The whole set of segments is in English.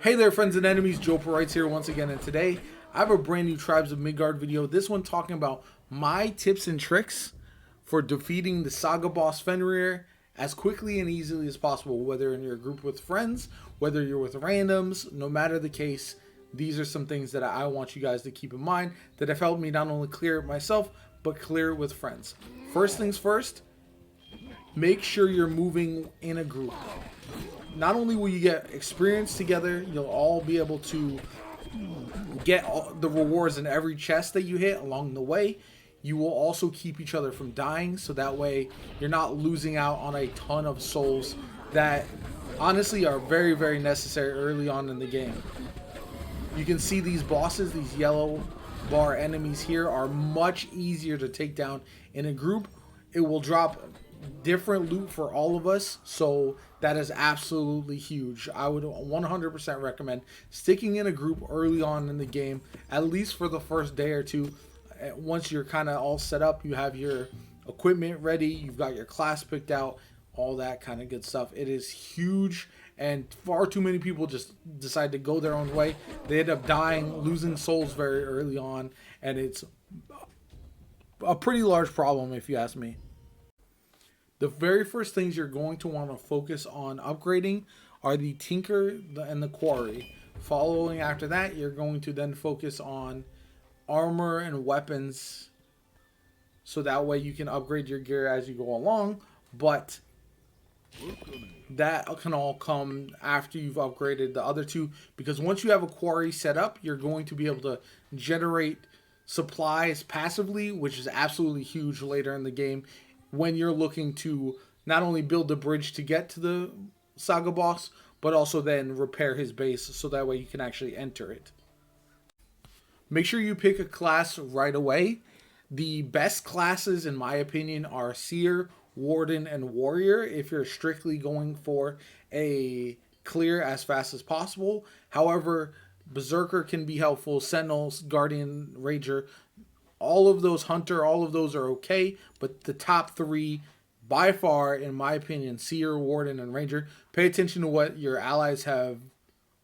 Hey there, friends and enemies, JoPaWrites here once again, and today I have a brand new Tribes of Midgard video. This one talking about my tips and tricks for defeating the Saga boss Fenrir as quickly and easily as possible, whether in your group with friends, whether you're with randoms, no matter the case. These are some things that I want you guys to keep in mind that have helped me not only clear it myself, but clear it with friends. First things first, make sure you're moving in a group. Not only will you get experience together, you'll all be able to get the rewards in every chest that you hit along the way. You will also keep each other from dying, so that way you're not losing out on a ton of souls that honestly are very, very necessary early on in the game. You can see these bosses, these yellow bar enemies here, are much easier to take down in a group. It will drop different loot for all of us, so that is absolutely huge. I would 100% recommend sticking in a group early on in the game, at least for the first day or two. Once you're kind of all set up, you have your equipment ready, you've got your class picked out, all that kind of good stuff. It is huge, and far too many people just decide to go their own way. They end up dying, losing souls very early on, and it's a pretty large problem if you ask me. The very first things you're going to want to focus on upgrading are the Tinker and the Quarry. Following after that, you're going to then focus on armor and weapons, so that way you can upgrade your gear as you go along, but that can all come after you've upgraded the other two, because once you have a quarry set up, you're going to be able to generate supplies passively, which is absolutely huge later in the game when you're looking to not only build the bridge to get to the Saga boss, but also then repair his base, so that way you can actually enter it. Make sure you pick a class right away. The best classes, in my opinion, are Seer, Warden, and Warrior, if you're strictly going for a clear as fast as possible. However, Berserker can be helpful, Sentinels, Guardian, Rager, all of those, Hunter, all of those are okay, but the top three, by far, in my opinion, Seer, Warden, and Ranger. Pay attention to what your allies have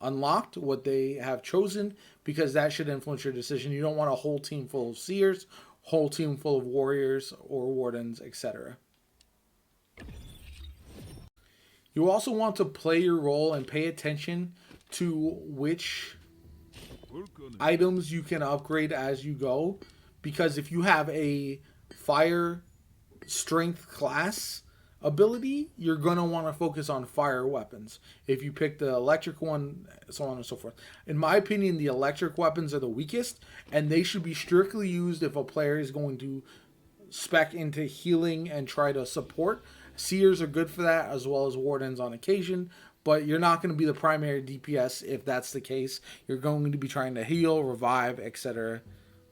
unlocked, what they have chosen, because that should influence your decision. You don't want a whole team full of Seers, whole team full of Warriors or Wardens, etc. You also want to play your role and pay attention to which items you can upgrade as you go, because if you have a fire strength class ability, you're going to want to focus on fire weapons. If you pick the electric one, so on and so forth. In my opinion, the electric weapons are the weakest, and they should be strictly used if a player is going to spec into healing and try to support. Seers are good for that, as well as Wardens on occasion, but you're not going to be the primary DPS if that's the case. You're going to be trying to heal, revive, etc.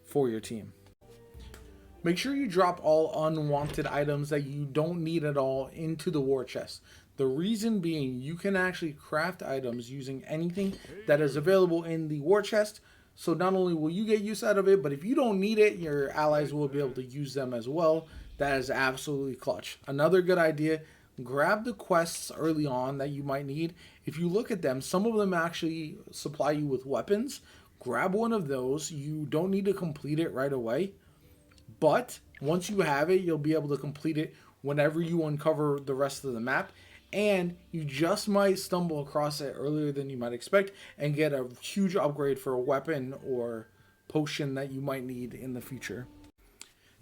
for your team. Make sure you drop all unwanted items that you don't need at all into the war chest. The reason being, you can actually craft items using anything that is available in the war chest. So not only will you get use out of it, but if you don't need it, your allies will be able to use them as well. That is absolutely clutch. Another good idea, grab the quests early on that you might need. If you look at them, some of them actually supply you with weapons. Grab one of those. You don't need to complete it right away, but once you have it, you'll be able to complete it whenever you uncover the rest of the map, and you just might stumble across it earlier than you might expect and get a huge upgrade for a weapon or potion that you might need in the future.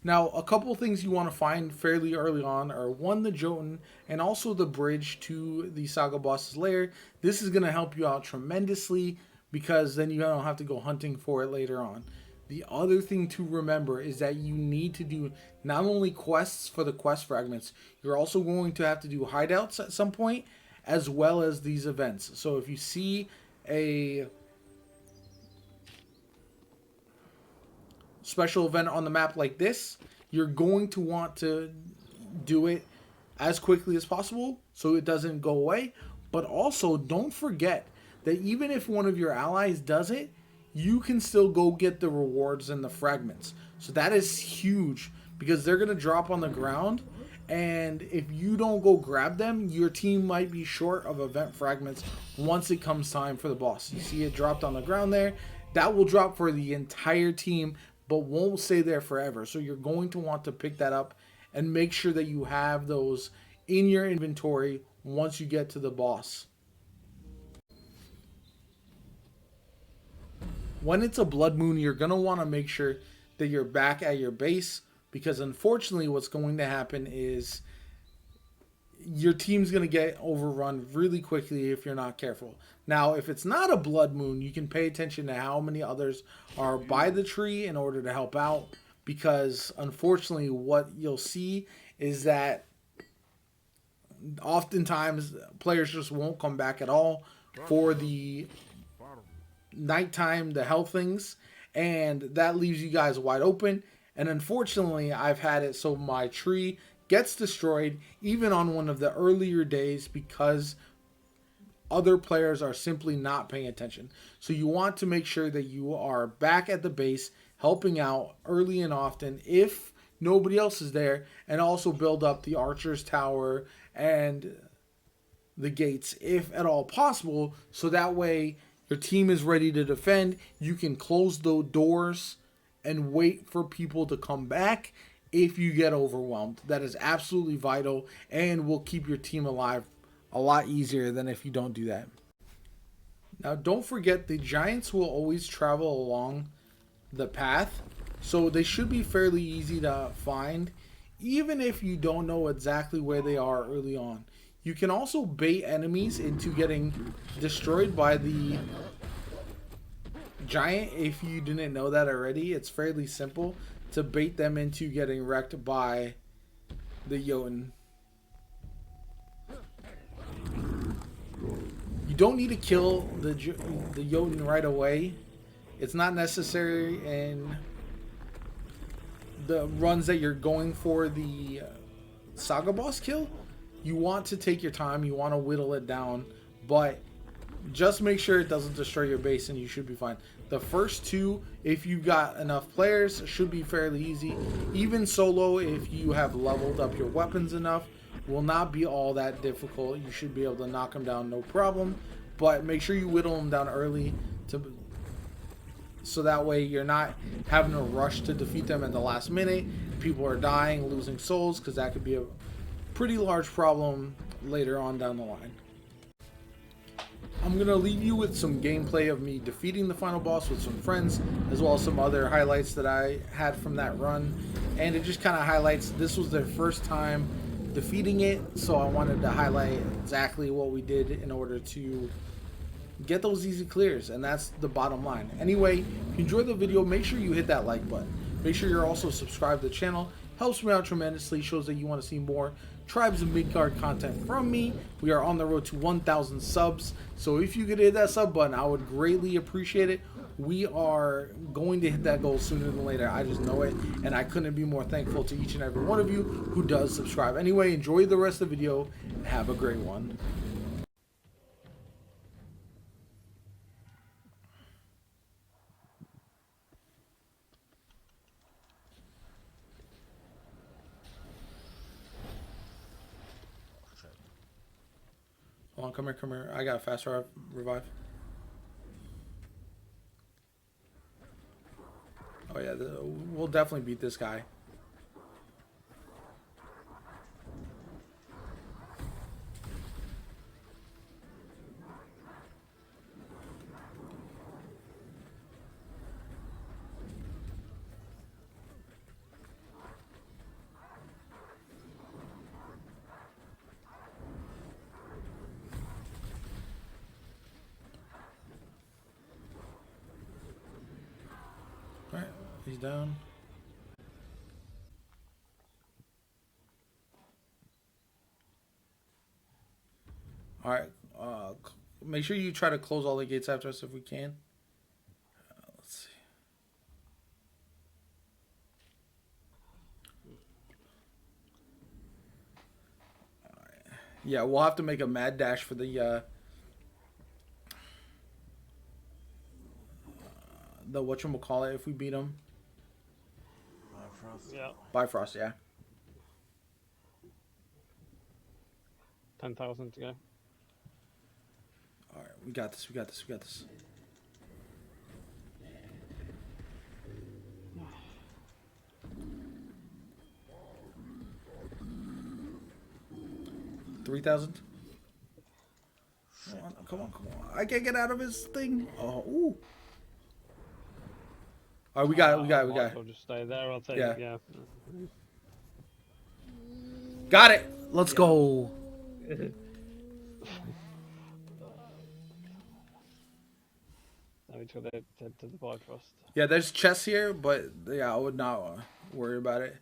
Now, a couple things you want to find fairly early on are, one, the Jotun, and also the bridge to the Saga boss's lair. This is going to help you out tremendously, because then you don't have to go hunting for it later on. The other thing to remember is that you need to do not only quests for the quest fragments, you're also going to have to do hideouts at some point, as well as these events. So if you see a special event on the map like this, you're going to want to do it as quickly as possible so it doesn't go away. But also, don't forget that even if one of your allies does it, you can still go get the rewards and the fragments. So that is huge, because they're going to drop on the ground, And if you don't go grab them, your team might be short of event fragments once it comes time for the boss. You see it dropped on the ground there. That will drop for the entire team, but won't stay there forever. So you're going to want to pick that up and make sure that you have those in your inventory once you get to the boss. When it's a blood moon, you're going to want to make sure that you're back at your base, because unfortunately what's going to happen is your team's going to get overrun really quickly if you're not careful. Now, if it's not a blood moon, you can pay attention to how many others are by the tree in order to help out, because unfortunately what you'll see is that oftentimes players just won't come back at all for the nighttime, the health things, and that leaves you guys wide open. And unfortunately, I've had it so my tree gets destroyed even on one of the earlier days because other players are simply not paying attention. So you want to make sure that you are back at the base helping out early and often if nobody else is there, and also build up the archer's tower and the gates if at all possible, so that way your team is ready to defend. You can close the doors and wait for people to come back if you get overwhelmed. That is absolutely vital and will keep your team alive a lot easier than if you don't do that. Now, don't forget, the giants will always travel along the path, so they should be fairly easy to find, even if you don't know exactly where they are early on. You can also bait enemies into getting destroyed by the giant. If you didn't know that already, it's fairly simple to bait them into getting wrecked by the Jotun. You don't need to kill the Jotun right away. It's not necessary in the runs that you're going for the Saga boss kill. You want to take your time, you want to whittle it down, but just make sure it doesn't destroy your base and you should be fine. The first two, if you got enough players, should be fairly easy. Even solo, if you have leveled up your weapons enough, will not be all that difficult. You should be able to knock them down no problem, but make sure you whittle them down early so that way you're not having to rush to defeat them at the last minute. People are dying, losing souls, because that could be a pretty large problem later on down the line. I'm going to leave you with some gameplay of me defeating the final boss with some friends, as well as some other highlights that I had from that run. And it just kind of highlights, this was their first time defeating it, so I wanted to highlight exactly what we did in order to get those easy clears, and that's the bottom line. Anyway, if you enjoyed the video, make sure you hit that like button. Make sure you're also subscribed to the channel. Helps me out tremendously, shows that you want to see more Tribes of Midgard content from me. We are on the road to 1,000 subs, so if you could hit that sub button, I would greatly appreciate it. We are going to hit that goal sooner than later. I just know it, and I couldn't be more thankful to each and every one of you who does subscribe. Anyway, enjoy the rest of the video, and have a great one. Hold on, come here. I got a fast revive. Oh yeah, we'll definitely beat this guy. Alright, he's down. Alright, make sure you try to close all the gates after us if we can. Let's see. Alright. Yeah, we'll have to make a mad dash for the whatchamacallit if we beat him. Bifrost? Yeah. Bifrost, yeah. 10,000 to go. All right, we got this. We got this. We got this. $3,000. Come on, come on, come on! I can't get out of his thing. Oh, ooh! All right, we got it. We got it. We got it. I'll just stay there. I'll take Yeah. it. Yeah. Got it. Let's go. Now we just got to head to the Bifrost. Yeah, there's chests here, but yeah, I would not worry about it.